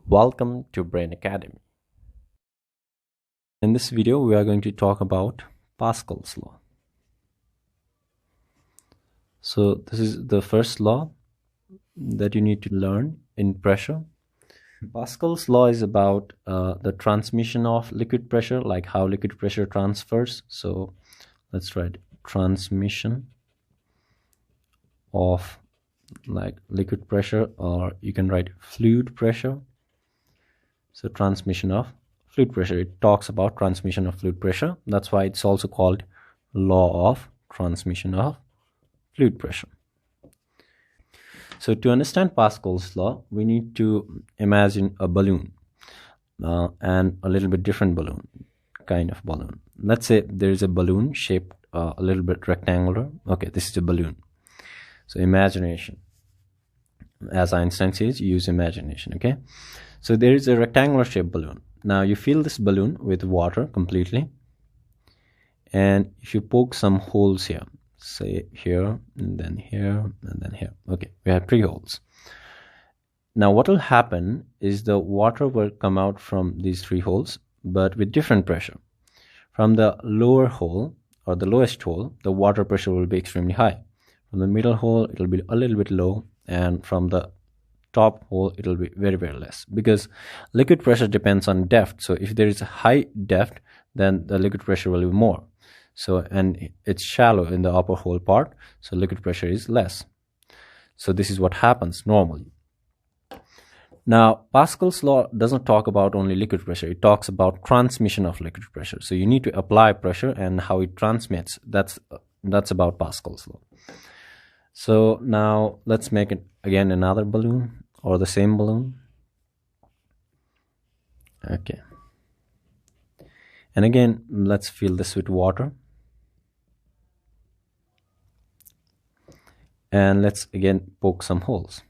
Welcome to Brain Academy. In this video, we are going to talk about Pascal's law. So this is the first law that you need to learn in pressure. Pascal's law is about the transmission of liquid pressure, like how liquid pressure transfers. So let's write transmission of like liquid pressure, or you can write fluid pressure. So transmission of fluid pressure, it talks about transmission of fluid pressure. That's why it's also called law of transmission of fluid pressure. So to understand Pascal's law, we need to imagine a balloon and a little bit different balloon, kind of balloon. Let's say there is a balloon shaped a little bit rectangular. Okay, this is a balloon. So imagination. As Einstein says, use imagination, okay? So there is a rectangular shaped balloon. Now you fill this balloon with water completely. And if you poke some holes here, say here, and then here, and then here. Okay, we have 3 holes. Now what will happen is the water will come out from these 3 holes, but with different pressure. From the lower hole, or the lowest hole, the water pressure will be extremely high. From the middle hole, it will be a little bit low, and from the top hole, it will be very, very less, because liquid pressure depends on depth. So if there is a high depth, then the liquid pressure will be more. So, and it's shallow in the upper hole part, so liquid pressure is less. So this is what happens normally. Now, Pascal's law doesn't talk about only liquid pressure. It talks about transmission of liquid pressure. So you need to apply pressure and how it transmits. That's about Pascal's law. So now let's make it again another balloon, or the same balloon. Okay. And again, let's fill this with water. And let's again poke some holes.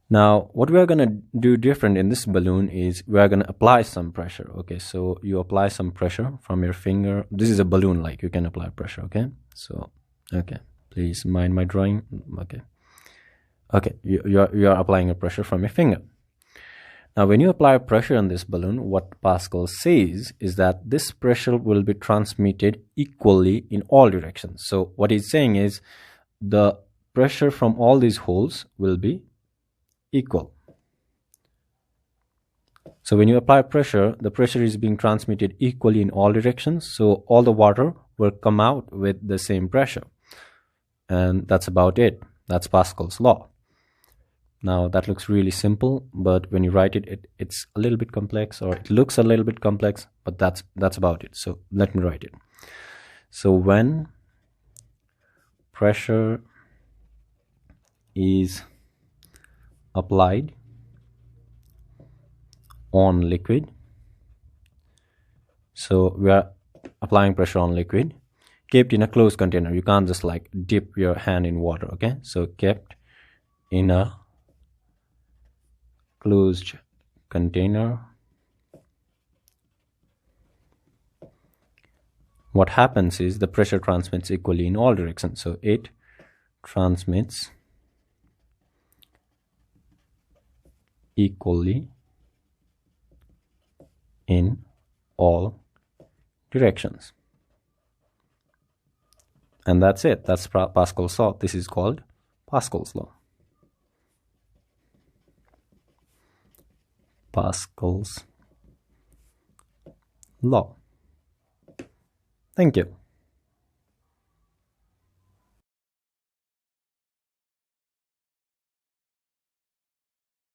Now, what we are going to do different in this balloon is we are going to apply some pressure. Okay, so you apply some pressure from your finger. This is a balloon, like you can apply pressure. Okay, so okay, please mind my drawing. Okay, you are applying a pressure from your finger. Now when you apply pressure on this balloon, what Pascal says is that this pressure will be transmitted equally in all directions. So what he's saying is the pressure from all these holes will be equal. So when you apply pressure, the pressure is being transmitted equally in all directions. So all the water will come out with the same pressure. And that's about it. That's Pascal's law. Now that looks really simple, but when you write it, it's a little bit complex, or it looks a little bit complex, but that's about it. So let me write it. So when pressure is applied on liquid, so we are applying pressure on liquid kept in a closed container. You can't just like dip your hand in water. Okay, so kept in a closed container. What happens is the pressure transmits equally in all directions. So it transmits equally in all directions. And that's it. That's Pascal's law. This is called Pascal's law. Pascal's law. Thank you.